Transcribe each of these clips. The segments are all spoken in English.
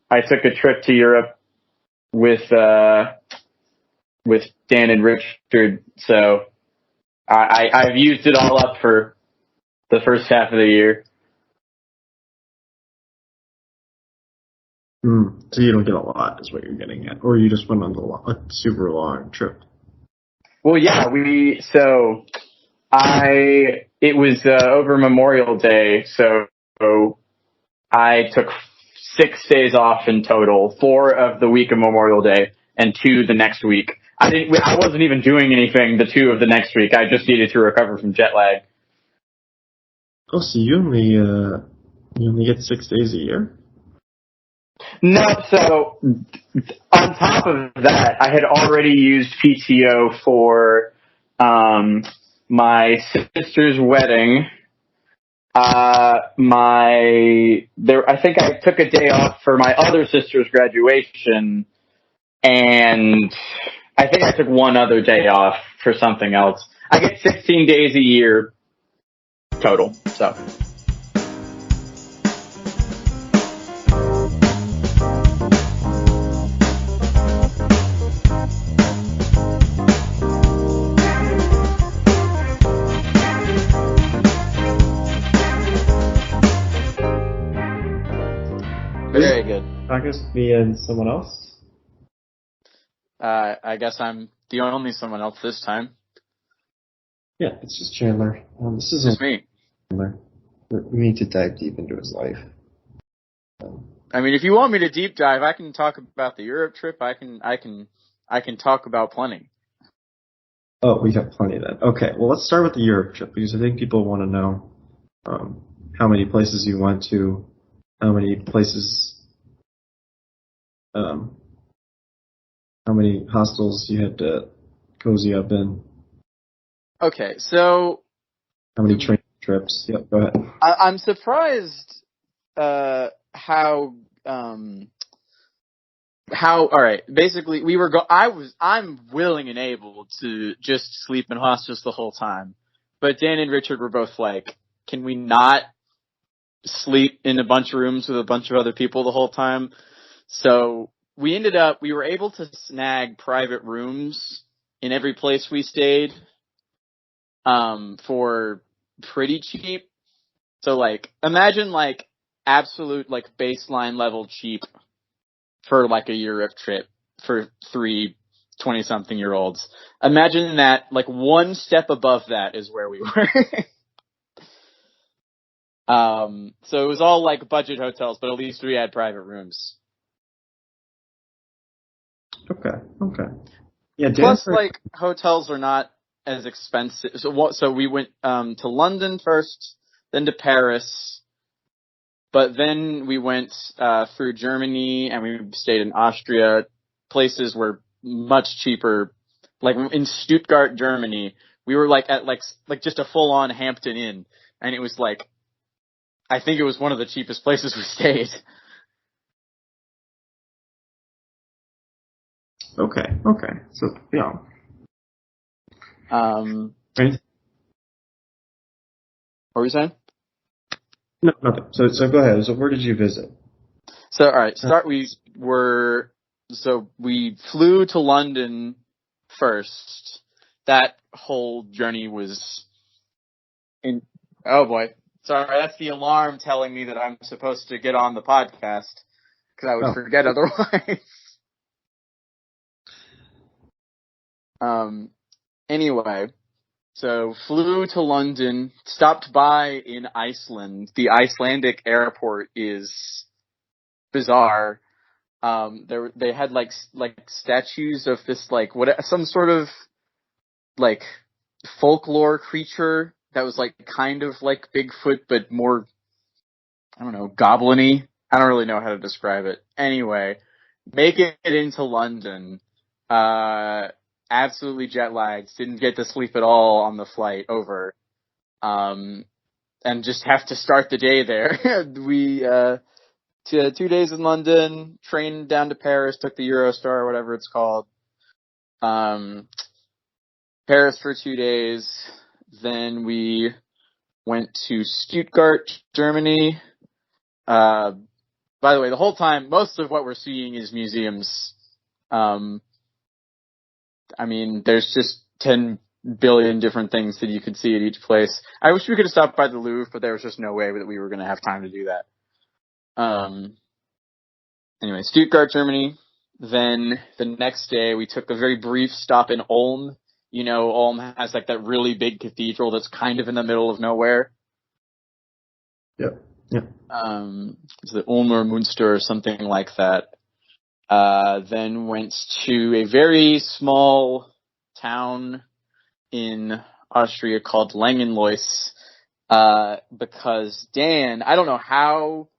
I took a trip to Europe with Dan and Richard, so I've used it all up for the first half of the year. So you don't get a lot, is what you're getting at, or you just went on a super long trip. Well, yeah, it was over Memorial Day, so I took 6 days off in total, 4 of the week of Memorial Day and 2 the next week. I wasn't even doing anything the 2 of the next week. I just needed to recover from jet lag. Oh, so you only get 6 days a year? No, so on top of that, I had already used PTO for my sister's wedding. I think I took a day off for my other sister's graduation, and I think I took one other day off for something else. I get 16 days a year total, so. Very good. Marcus, me and someone else? I guess I'm the only someone else this time. Yeah, it's just Chandler. This is Just me. Chandler. We need to dive deep into his life. I mean, if you want me to deep dive, I can talk about the Europe trip. I can talk about plenty. Oh, we got plenty of that. Okay, well, let's start with the Europe trip, because I think people want to know how many places you went to, how many places, how many hostels you had to cozy up in. Okay, so how many train trips? Yep, go ahead. I'm surprised how all right, basically I'm willing and able to just sleep in hostels the whole time. But Dan and Richard were both like, can we not sleep in a bunch of rooms with a bunch of other people the whole time? So we were able to snag private rooms in every place we stayed for pretty cheap. So like, imagine like absolute like baseline level cheap for like a Europe trip for 3 20-something-year-olds. Imagine that, like one step above that is where we were. So it was all like budget hotels, but at least we had private rooms. Okay. Yeah. Plus, like hotels are not as expensive. So we went to London first, then to Paris, but then we went through Germany and we stayed in Austria. Places were much cheaper. Like in Stuttgart, Germany, we were like at like just a full-on Hampton Inn, and it was like, I think it was one of the cheapest places we stayed. Okay. So, yeah. What were you saying? No, nothing. So go ahead. So where did you visit? So, all right, we flew to London first. That whole journey was oh boy. Sorry, that's the alarm telling me that I'm supposed to get on the podcast, because I would forget otherwise. Anyway, so flew to London, stopped by in Iceland. The Icelandic airport is bizarre. They had like statues of this some sort of like folklore creature that was like kind of like Bigfoot, but more, I don't know, goblin-y. I don't really know how to describe it. Anyway, making it into London, absolutely jet lagged, didn't get to sleep at all on the flight over, and just have to start the day there. We, 2 days in London, train down to Paris, took the Eurostar or whatever it's called. Paris for 2 days. Then we went to Stuttgart, Germany. By the way, the whole time, most of what we're seeing is museums. I mean, there's just 10 billion different things that you could see at each place. I wish we could have stopped by the Louvre, but there was just no way that we were going to have time to do that. Anyway, Stuttgart, Germany. Then the next day we took a very brief stop in Ulm. You know, Ulm has like that really big cathedral that's kind of in the middle of nowhere. Yep. Yep. It's the Ulmer Münster or something like that. Then went to a very small town in Austria called Langenlois, because Dan, I don't know how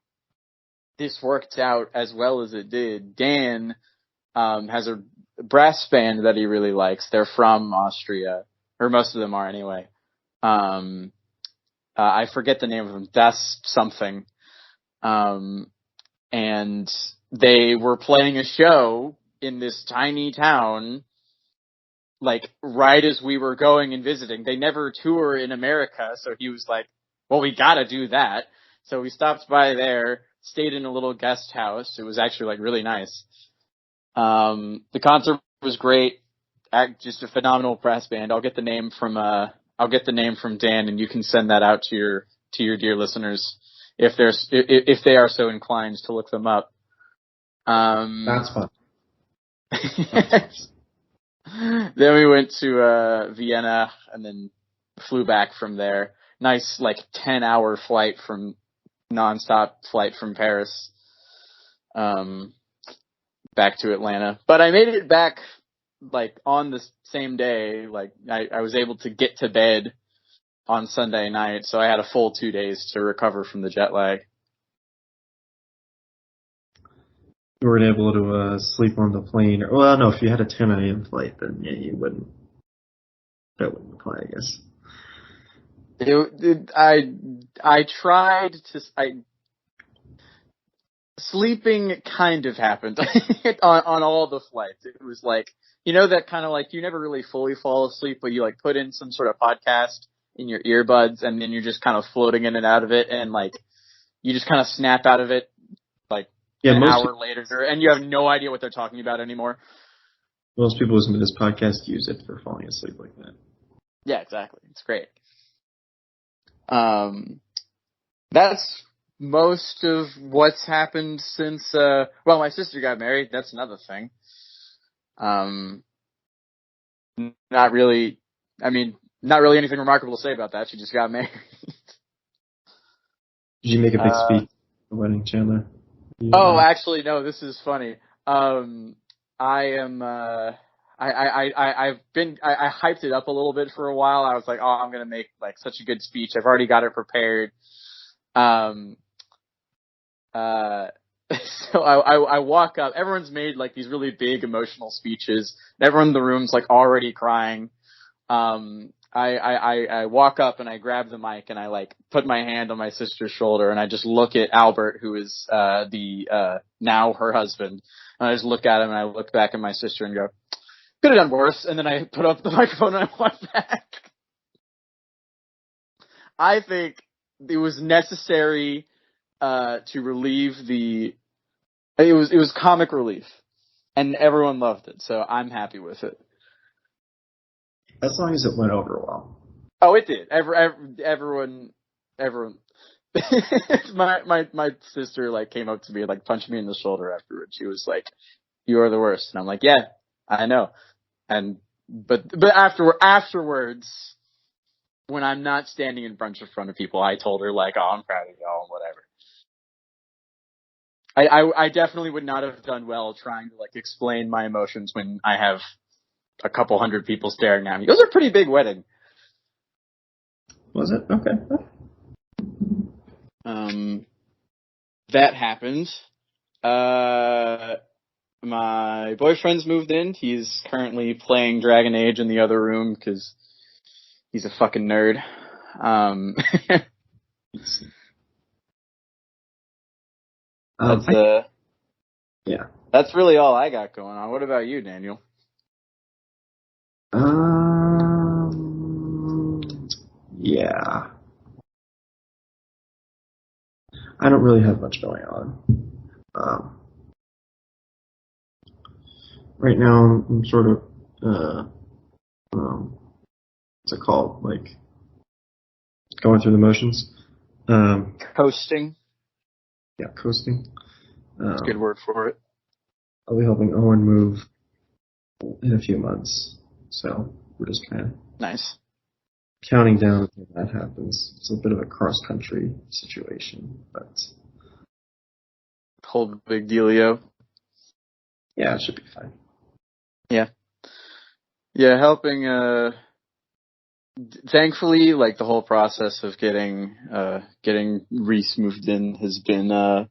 this worked out as well as it did. Dan, has a brass band that he really likes. They're from Austria, or most of them are anyway. I forget the name of them. Das something. And they were playing a show in this tiny town, like, right as we were going and visiting. They never tour in America, so he was like, well, we gotta do that. So we stopped by there, stayed in a little guest house. It was actually, like, really nice. The concert was great. Just a phenomenal brass band. I'll get the name from Dan, and you can send that out to your dear listeners if they are so inclined to look them up. That's fun. Then we went to Vienna and then flew back from there. Nice, like, 10-hour flight nonstop flight from Paris, back to Atlanta. But I made it back, like, on the same day. Like, I was able to get to bed on Sunday night, so I had a full 2 days to recover from the jet lag. You weren't able to sleep on the plane. Well, no, if you had a 10 a.m. flight, then yeah, you wouldn't. That wouldn't apply, I guess. I tried to. Sleeping kind of happened on all the flights. It was like, you know, that kind of like, you never really fully fall asleep, but you like put in some sort of podcast in your earbuds and then you're just kind of floating in and out of it, and like you just kind of snap out of it like an hour later and you have no idea what they're talking about anymore. Most people listening to this podcast use it for falling asleep like that. Yeah, exactly. It's great. That's most of what's happened since, well, my sister got married. That's another thing. Not really anything remarkable to say about that. She just got married. Did you make a big speech at the wedding, Chandler? Actually, no, this is funny. I hyped it up a little bit for a while. I was like, oh, I'm going to make like such a good speech. I've already got it prepared. So I walk up, everyone's made like these really big emotional speeches, and everyone in the room's like already crying. I walk up and I grab the mic and I like put my hand on my sister's shoulder and I just look at Albert, who is, now her husband. And I just look at him and I look back at my sister and go, could have done worse. And then I put up the microphone and I walk back. I think it was necessary to relieve it was comic relief, and everyone loved it, so I'm happy with it. As long as it went over well. Oh, it did. Everyone. my sister like came up to me and like punched me in the shoulder afterwards. She was like, "You are the worst," and I'm like, "Yeah, I know." But afterwards, when I'm not standing in front of people, I told her like, "Oh, I'm proud of y'all," and whatever. I definitely would not have done well trying to like explain my emotions when I have a couple hundred people staring at me. It was a pretty big wedding. Was it? Okay. That happened. My boyfriend's moved in. He's currently playing Dragon Age in the other room because he's a fucking nerd. Yeah. That's really all I got going on. What about you, Daniel? Yeah. I don't really have much going on. Um, right now, I'm sort of what's it called? Like going through the motions. Coasting. Yeah, coasting. That's a good word for it. I'll be helping Owen move in a few months, so we're just kind of Nice. counting down until that happens. It's a bit of a cross-country situation, but Whole big dealio. yeah, it should be fine. Yeah. Yeah, helping, thankfully, like the whole process of getting Reese moved in has been,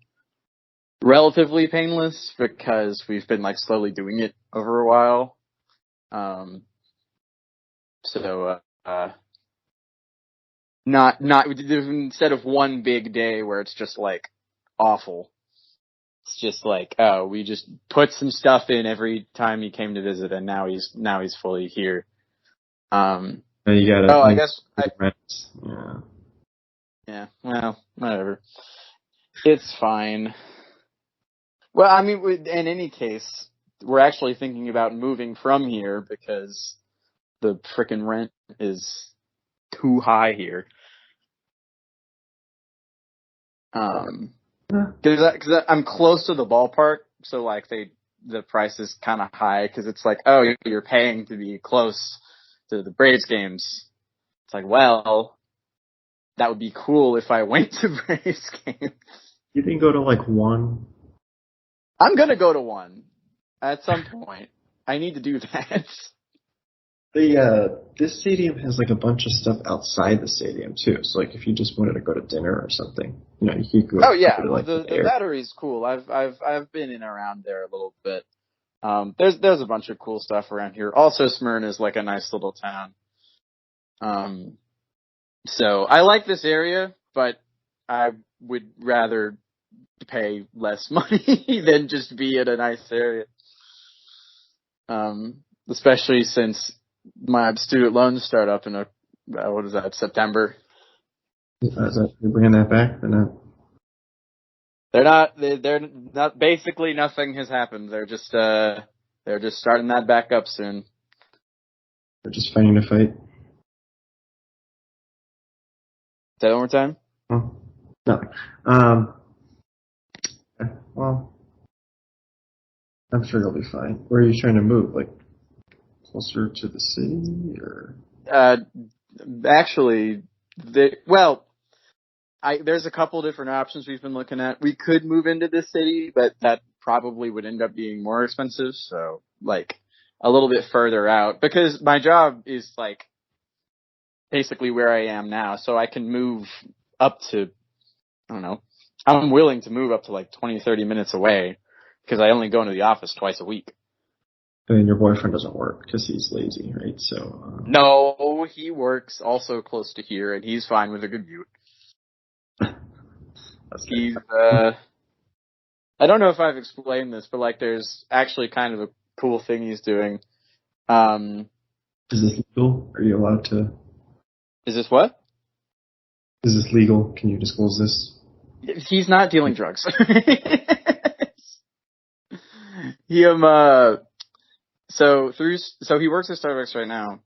relatively painless because we've been like slowly doing it over a while. So, not, instead of one big day where it's just like awful. It's just like, oh, we just put some stuff in every time he came to visit, and now he's fully here. Now you gotta. I guess. Yeah. Yeah. Well, whatever. It's fine. Well, I mean, in any case, we're actually thinking about moving from here because the frickin' rent is too high here. Because I'm close to the ballpark, so like the price is kind of high because it's like, oh, you're paying to be close to the Braves games. It's like, well, that would be cool if I went to Braves games. You didn't go to like one. I'm gonna go to one at some point. I need to do that. This stadium has like a bunch of stuff outside the stadium too. So like if you just wanted to go to dinner or something, you could go. Oh yeah, to, like, the Battery's cool. I've been in around there a little bit. There's a bunch of cool stuff around here. Also, Smyrna is like a nice little town. So I like this area, but I would rather pay less money than just be in a nice area. Especially since my student loans start up in September. You're bringing that back? They're not, basically nothing has happened. They're just starting that back up soon. They're just fighting a fight. Say that one more time? Oh, no. Well, I'm sure you'll be fine. Where are you trying to move? Like, closer to the city, or? Actually, there's a couple different options we've been looking at. We could move into the city, but that probably would end up being more expensive. So, like, a little bit further out, because my job is like basically where I am now, so I can move up to, I don't know, I'm willing to move up to like 20, 30 minutes away because I only go into the office twice a week. And your boyfriend doesn't work because he's lazy, right? So. No, he works also close to here, and he's fine with a commute. He's, I don't know if I've explained this, but like there's actually kind of a cool thing he's doing. Is this legal? Are you allowed to? Is this what? Is this legal? Can you disclose this? He's not dealing drugs. So he works at Starbucks right now.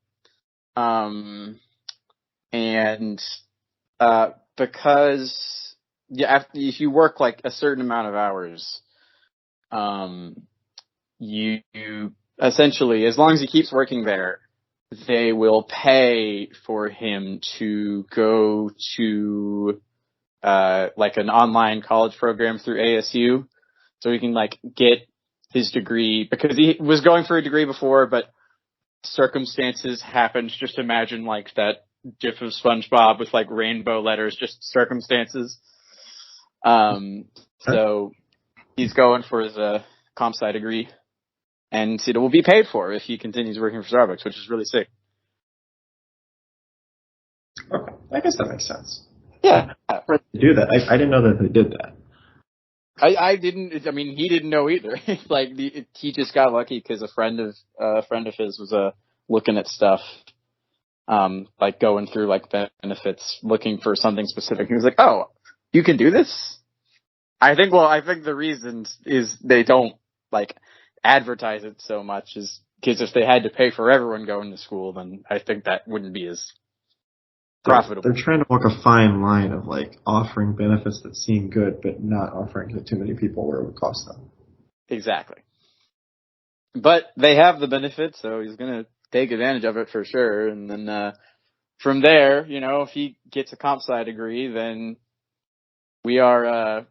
Because if you work like a certain amount of hours, you essentially, as long as he keeps working there, they will pay for him to go to like an online college program through ASU, so he can like get his degree, because he was going for a degree before, but circumstances happened. Just imagine like that gif of SpongeBob with like rainbow letters, just circumstances. So he's going for his comp sci degree, and it will be paid for if he continues working for Starbucks, which is really sick. Okay, I guess that makes sense. Yeah. Do that. I didn't know that they did that. I didn't. I mean, he didn't know either. Like he just got lucky because a friend of his was looking at stuff, like going through like benefits, looking for something specific. He was like, "Oh, you can do this." I think the reason is they don't like advertise it so much is because if they had to pay for everyone going to school, then I think that wouldn't be as profitable. They're trying to walk a fine line of like offering benefits that seem good, but not offering to too many people where it would cost them. Exactly. But they have the benefits, so he's gonna take advantage of it for sure. And then from there, if he gets a comp sci degree, then we are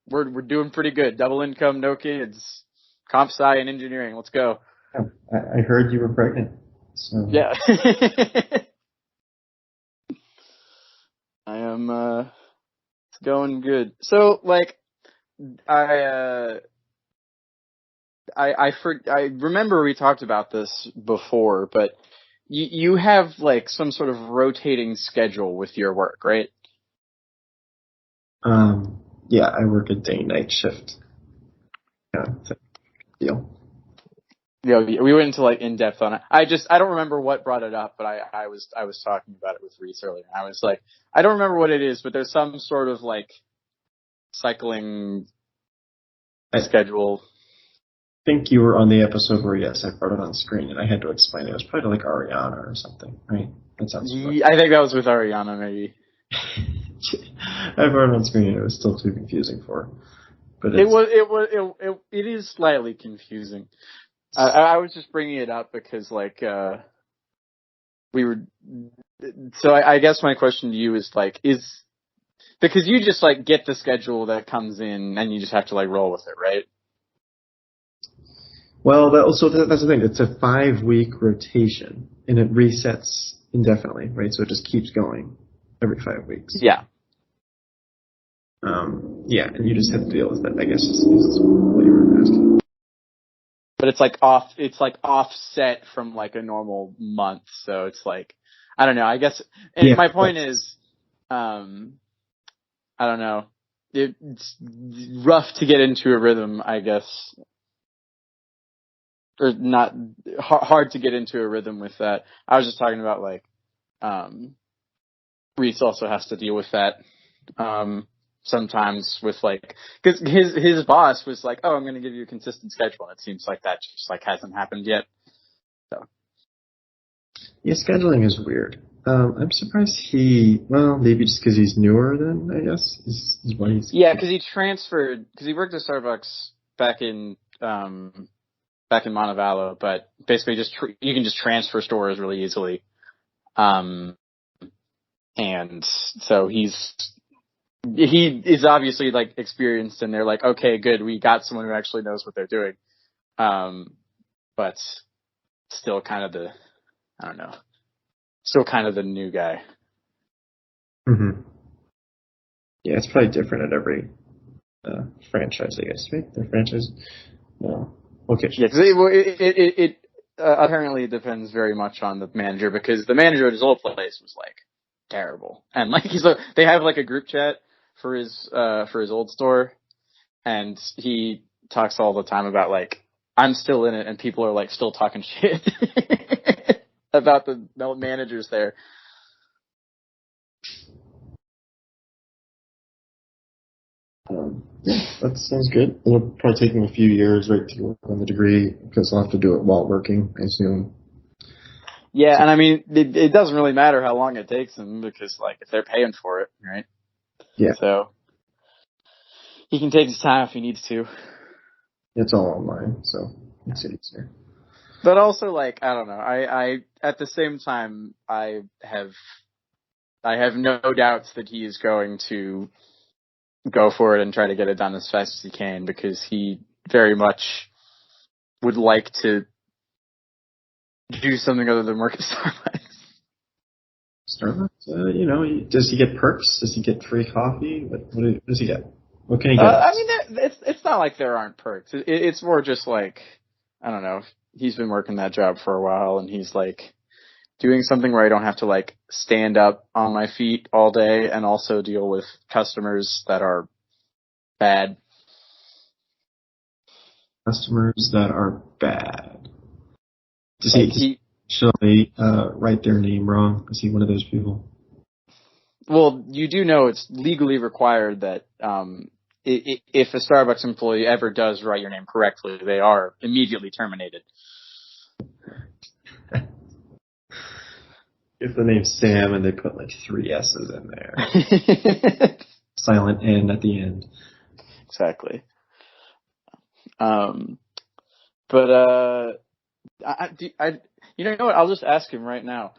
we're doing pretty good. Double income, no kids, comp sci and engineering. Let's go. Yeah, I heard you were pregnant. So Yeah. I am it's going good. So like I remember we talked about this before, but you have like some sort of rotating schedule with your work, right? Yeah, I work a day-night shift. Yeah, deal. Yeah, we went into like in depth on it. I don't remember what brought it up, but I was talking about it with Reese earlier. I was like, I don't remember what it is, but there's some sort of like cycling schedule. I think you were on the episode where, yes, I brought it on screen and I had to explain it. It was probably like Ariana or something, right? That sounds fun. I think that was with Ariana, maybe. I brought it on screen and it was still too confusing for her. But it is slightly confusing. I was just bringing it up because like we were. So I guess my question to you is like because you just like get the schedule that comes in and you just have to like roll with it, right? Well, that's the thing. It's a 5-week rotation, and it resets indefinitely, right? So it just keeps going every 5 weeks. Yeah. Yeah, and you just have to deal with that, I guess, is what you were asking. But it's like offset from like a normal month, so it's like, I don't know, I guess, and yeah, my point is, I don't know, it's rough to get into a rhythm, I guess. Or not hard to get into a rhythm with that. I was just talking about like, Reese also has to deal with that, sometimes with like, cause his boss was like, oh, I'm going to give you a consistent schedule. And it seems like that just like hasn't happened yet. So. Yeah, scheduling is weird. I'm surprised maybe just cause he's newer then, I guess, is why he's. Yeah, cause he worked at Starbucks back in Montevallo, but basically you can just transfer stores really easily. And so he is obviously like experienced and they're like, okay, good. We got someone who actually knows what they're doing. But still kind of the new guy. Mm-hmm. Yeah, it's probably different at every, franchise, I guess, right? Their franchise. No. Okay. Yeah, cause it apparently depends very much on the manager because the manager at his old place was like terrible. And like they have like a group chat for his old store and he talks all the time about like, I'm still in it and people are like still talking shit about the managers there. Yeah, that sounds good. It'll probably take him a few years, right, to work on the degree because he'll have to do it while working, I assume. Yeah, and I mean, it doesn't really matter how long it takes him because, like, if they're paying for it, right? Yeah. So he can take his time if he needs to. It's all online, so it's easier. But also, like, I don't know. I at the same time, I have no doubts that he is going to go for it and try to get it done as fast as he can because he very much would like to do something other than work at Starbucks. Starbucks? Does he get perks? Does he get free coffee? What does he get? What can he get? I mean, it's not like there aren't perks. It's more just like, I don't know. He's been working that job for a while and he's like doing something where I don't have to like stand up on my feet all day and also deal with customers that are bad. Customers that are bad. Does he write their name wrong? Is he one of those people? Well, you do know it's legally required that if a Starbucks employee ever does write your name correctly, they are immediately terminated. If the name's Sam and they put like 3 S's in there. Silent N at the end. Exactly. You know what? I'll just ask him right now.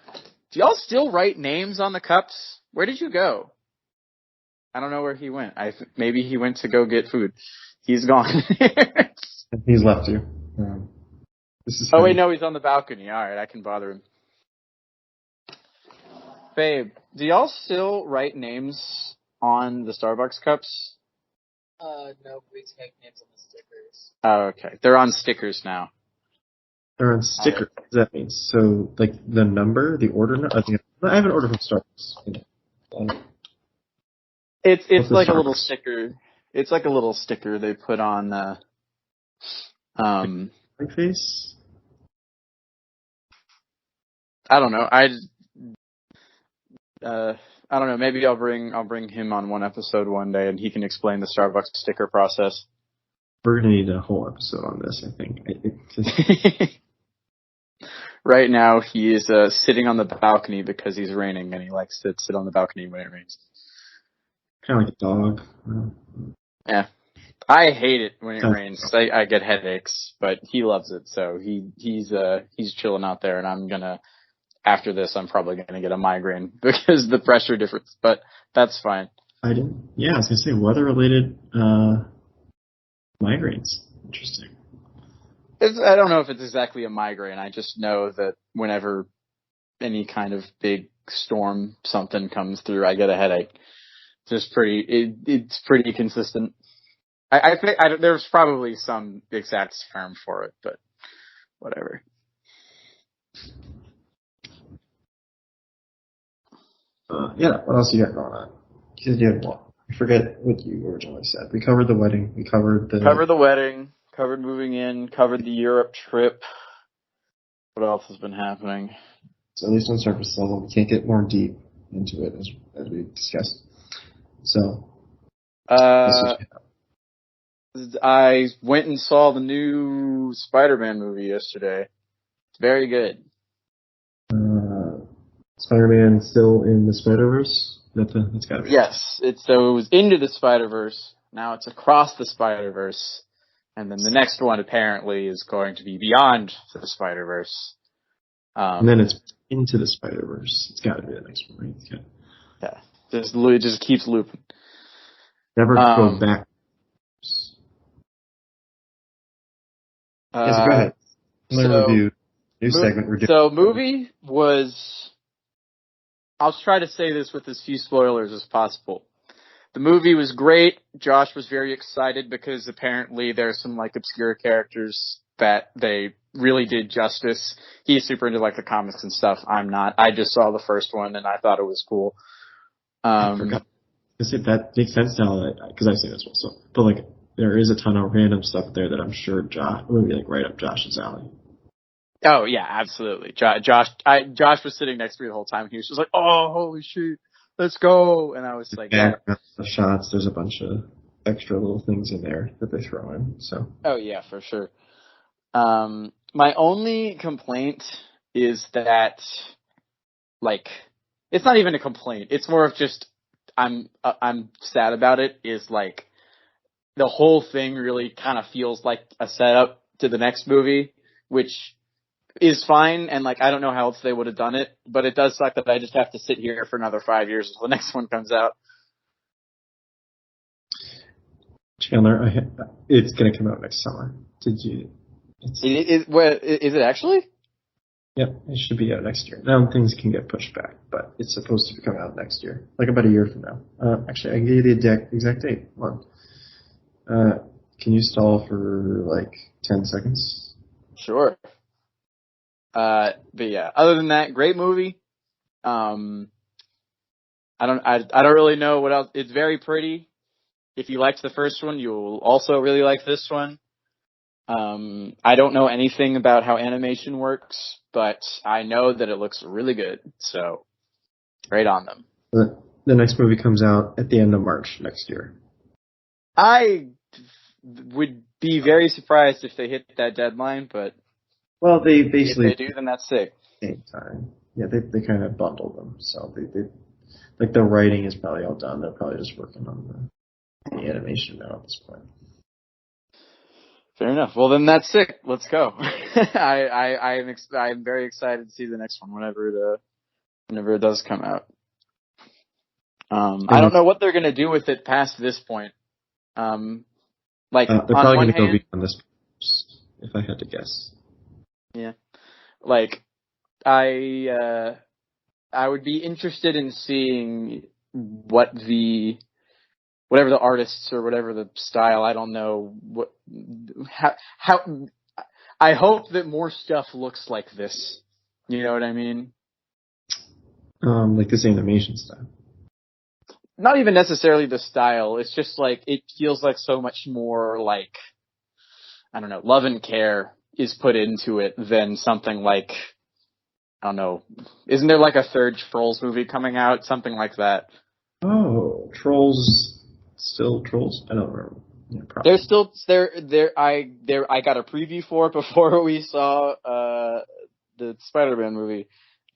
Do y'all still write names on the cups? Where did you go? I don't know where he went. Maybe he went to go get food. He's gone. He's left you. Oh wait, no, he's on the balcony. All right, I can bother him. Babe, do y'all still write names on the Starbucks cups? No, we take names on the stickers. Oh, okay. They're on stickers now. They're on stickers. What does that mean? So, like, the number, the order number? I have an order from Starbucks. It's like a little sticker. It's like a little sticker they put on, My face? I don't know. I don't know. Maybe I'll bring him on one episode one day, and he can explain the Starbucks sticker process. We're gonna need a whole episode on this, I think. Right now, he is sitting on the balcony because he's raining, and he likes to sit on the balcony when it rains. Kind of like a dog. Yeah, I hate it when it rains. I get headaches, but he loves it, so he's chilling out there, and after this, I'm probably gonna get a migraine because of the pressure difference, but that's fine. I was gonna say weather-related migraines. Interesting. I don't know if it's exactly a migraine. I just know that whenever any kind of big storm something comes through, I get a headache. It's pretty consistent. I think there's probably some exact term for it, but whatever. What else you got going on? You said you had one. I forget what you originally said. We covered the wedding. We covered the wedding. Covered moving in. Covered the Europe trip. What else has been happening? So at least on surface level, we can't get more deep into it as we discussed. So. I went and saw the new Spider-Man movie yesterday. It's very good. Spider-Man still in the Spider-Verse? That's gotta be. Yes, it was into the Spider-Verse. Now it's across the Spider-Verse. And then the next one apparently is going to be beyond the Spider-Verse. And then it's into the Spider-Verse. It's gotta be the next one, right? Yeah. It just keeps looping. Never go back. Go ahead. Review. New segment we're doing. So movie was... I'll try to say this with as few spoilers as possible. The movie was great. Josh was very excited because apparently there's some like obscure characters that they really did justice. He's super into like the comics and stuff. I'm not. I just saw the first one and I thought it was cool. I forgot. That makes sense now because I've seen this one. So, but like there is a ton of random stuff there that I'm sure Josh would be like right up Josh's alley. Oh yeah, absolutely. Josh was sitting next to me the whole time. He was just like, "Oh, holy shit, let's go!" And I was like, "Yeah." The shots. There's a bunch of extra little things in there that they throw in. So. Oh yeah, for sure. My only complaint is that, like, it's not even a complaint. It's more of just I'm sad about it. Is like the whole thing really kind of feels like a setup to the next movie, which is fine, and like I don't know how else they would have done it, but it does suck that I just have to sit here for another 5 years until the next one comes out. Chandler, it's gonna come out next summer. Did you? Is it actually? Yep, it should be out next year. Now things can get pushed back, but it's supposed to come out next year, like about a year from now. Actually, I can give you the exact date. Hold on. Can you stall for like 10 seconds? Sure. But yeah, other than that, great movie. I don't really know what else. It's very pretty. If you liked the first one, you'll also really like this one. I don't know anything about how animation works, but I know that it looks really good. So, great on them. The next movie comes out at the end of March next year. I would be very surprised if they hit that deadline, but Well, they if basically they do, then that's sick. same time. Yeah, they kind of bundle them, so they like the writing is probably all done. They're probably just working on the animation now at this point. Fair enough. Well, then that's sick. Let's go. I'm very excited to see the next one whenever it does come out. I don't know what they're gonna do with it past this point. Like they're on probably one going to go hand, beyond this, if I had to guess. yeah, like I would be interested in seeing whatever the artists or whatever the style, I don't know how I hope that more stuff looks like this. You know what I mean? Like this animation style. Not even necessarily the style. It's just like it feels like so much more like, I don't know, love and care is put into it than something like, I don't know. Isn't there like a third Trolls movie coming out? Something like that. Oh, Trolls, still Trolls? I don't remember. Yeah, probably. There's still I got a preview for it before we saw the Spider-Man movie.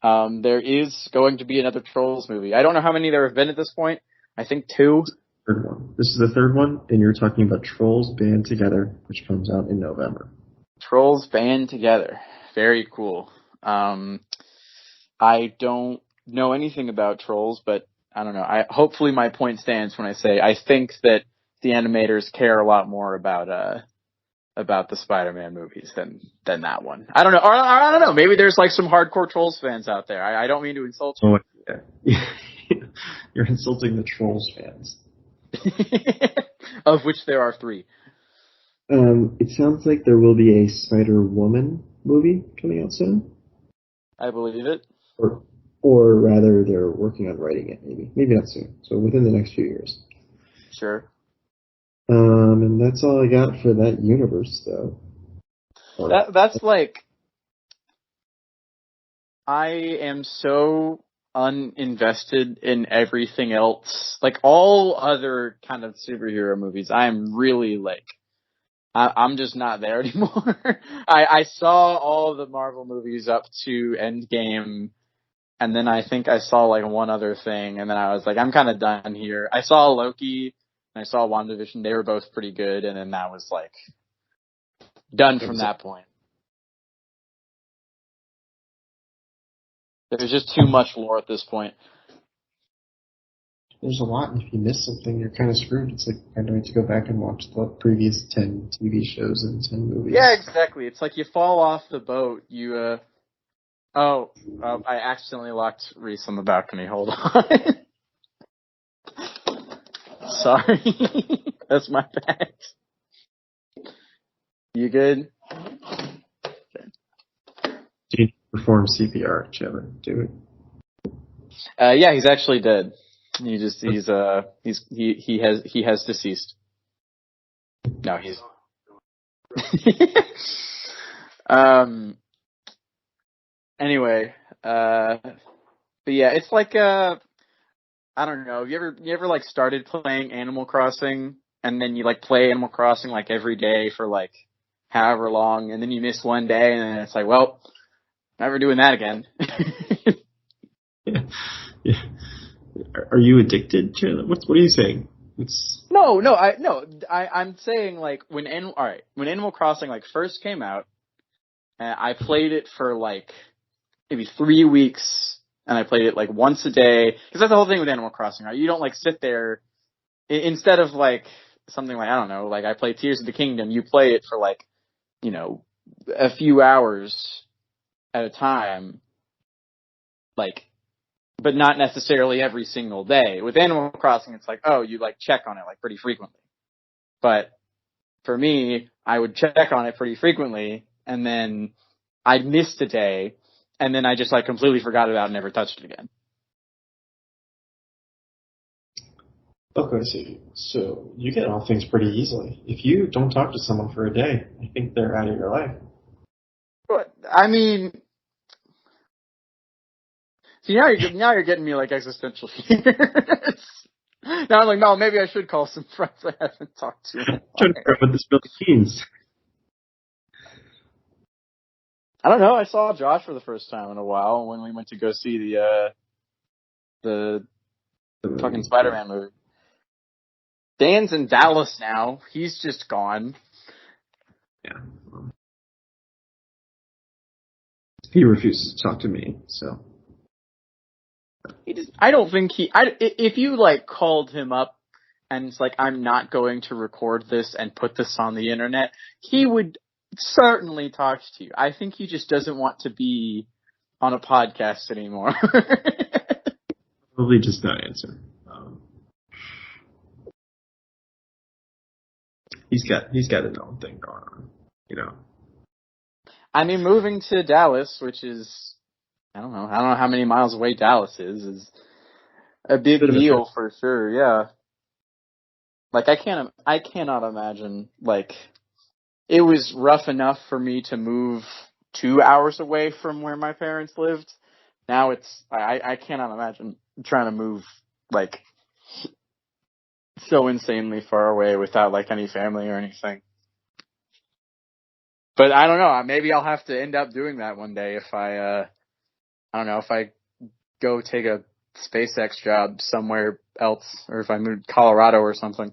There is going to be another Trolls movie. I don't know how many there have been at this point. I think 2. Third one. This is the third one, and you're talking about Trolls Band Together, which comes out in November. Trolls Band Together. Very cool. I don't know anything about Trolls, but I don't know. Hopefully my point stands when I say I think that the animators care a lot more about the Spider-Man movies than that one. I don't know. Or, I don't know. Maybe there's like some hardcore Trolls fans out there. I don't mean to insult you. Oh, yeah. You're insulting the Trolls fans. Of which there are 3. It sounds like there will be a Spider-Woman movie coming out soon. I believe it. Or rather, they're working on writing it, maybe. Maybe not soon. So within the next few years. Sure. And that's all I got for that universe, though. That's like, I am so uninvested in everything else. Like all other kind of superhero movies, I'm really like, I'm just not there anymore. I saw all the Marvel movies up to Endgame, and then I think I saw like one other thing, and then I was like, I'm kind of done here. I saw Loki, and I saw WandaVision. They were both pretty good, and then that was like done from that point. There's just too much lore at this point. There's a lot, and if you miss something, you're kind of screwed. It's like having to go back and watch the previous 10 TV shows and 10 movies. Yeah, exactly. It's like you fall off the boat. You, I accidentally locked Reese on the balcony. Hold on. Sorry. That's my bad. You good? Do you perform CPR, Chandler? Do it. Yeah, he's actually dead. He has deceased. No, he's. Anyway, but yeah, it's like I don't know. You ever like started playing Animal Crossing and then you like play Animal Crossing like every day for like however long, and then you miss one day, and then it's like, well, never doing that again. Yeah. Are you addicted to what are you saying? I'm saying like when Animal Crossing like first came out, I played it for like maybe 3 weeks, and I played it like once a day, because that's the whole thing with Animal Crossing, right? You don't like sit there instead of like something like, I don't know, like I play Tears of the Kingdom. You play it for like, you know, a few hours at a time, like. But not necessarily every single day. With Animal Crossing, it's like, oh, you like check on it like pretty frequently. But for me, I would check on it pretty frequently, and then I missed a day, and then I just like completely forgot about it and never touched it again. Okay, so you get off things pretty easily. If you don't talk to someone for a day, I think they're out of your life. But I mean, see, now you're getting me like existential fears. Now I'm like, no, maybe I should call some friends I haven't talked to in a Trying to while. figure out what this really means. I don't know. I saw Josh for the first time in a while when we went to go see the fucking Spider-Man movie. Dan's in Dallas now. He's just gone. Yeah. He refuses to talk to me, so. I don't think if you like called him up and it's like, I'm not going to record this and put this on the internet, he would certainly talk to you. I think he just doesn't want to be on a podcast anymore. Probably just not answer. He's got his own thing going on, you know. I mean, moving to Dallas, which is, I don't know how many miles away Dallas is a big deal for sure. Yeah. Like, I cannot imagine, like, it was rough enough for me to move 2 hours away from where my parents lived. Now I cannot imagine trying to move, like, so insanely far away without, like, any family or anything. But I don't know, maybe I'll have to end up doing that one day if I don't know, if I go take a SpaceX job somewhere else, or if I move to Colorado or something.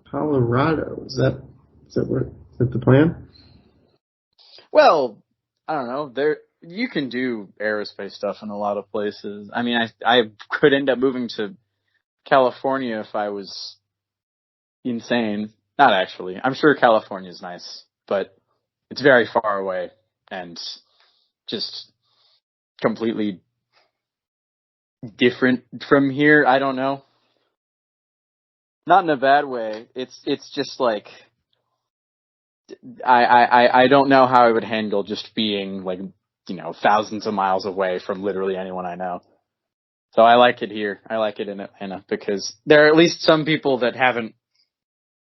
Colorado, is that the plan? Well, I don't know. You can do aerospace stuff in a lot of places. I mean, I could end up moving to California if I was insane. Not actually. I'm sure California's nice, but it's very far away and just completely different from here. I don't know. Not in a bad way. It's just like I don't know how I would handle just being, like, you know, thousands of miles away from literally anyone I know. So I like it here. I like it in Atlanta because there are at least some people that haven't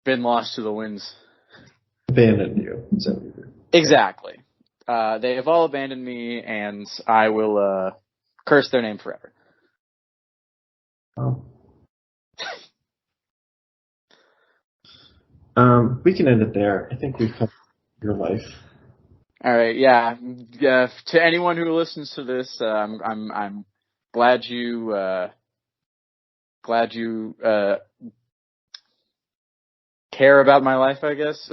been lost to the winds. Abandoned you. Exactly. They have all abandoned me, and I will curse their name forever. Oh. We can end it there. I think we've covered your life. All right. Yeah. To anyone who listens to this, I'm glad you care about my life, I guess.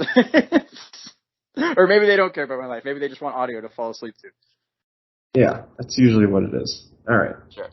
Or maybe they don't care about my life. Maybe they just want audio to fall asleep to. Yeah, that's usually what it is. All right. Sure.